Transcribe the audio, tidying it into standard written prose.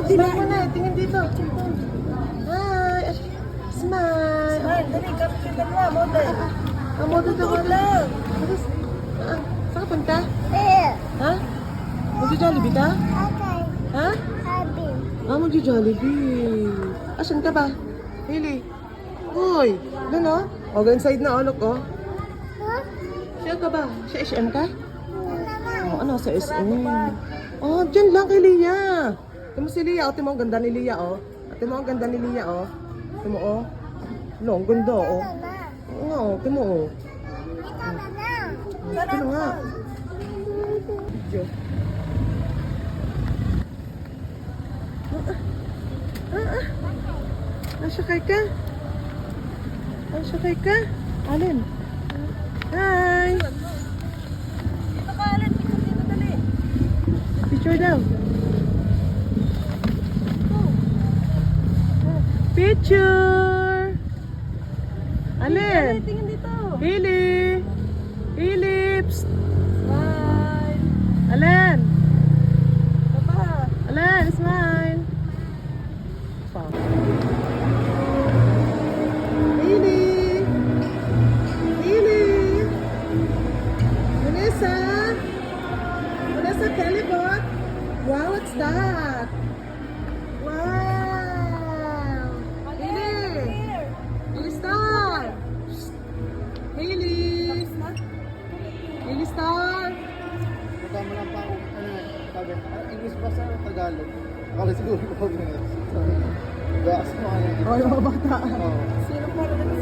Smile mo na, tingin dito. Hi! Smile! Smile, dali, kapit mo, model. Ang model na wala. Saan ka punta? Ha? Magja-Jollibee ka? Ha? Magja-Jollibee. Asan ka ba? Hailey. Uy, doon o. O, inside na olok o. Siya ka ba? Sa SM ka? O, ano sa SM? Oh, dyan lang kay Lia. Ito mo si Lia. Ito mo ang ganda ni Lia o. Ito mo ang ganda ni Lia o. Ito mo o. No, ang ganda o. Oo, ito mo o. Ito na nga. Video. Nasakay ka? Nasakay ka? Alin? Hi! Dito ka, Alan. Dito, dali. Picture daw. Picture! Alin? Tingin dito. Hailey! Hailey! Psst! Smile. Alin? Baba. Alin? Smile! Hailey! Hailey! Vanessa! Vanessa Kelly-bot! Wow, what's that? Wow! Hailey! Here. Hailey Star! Hailey! Hailey Star! Kasama lang pa ako, sabi, English ba sa Tagalog? Akala siguro ko pag Gas mo ano. Oh, yung mga bata. Oo. Sino pa rin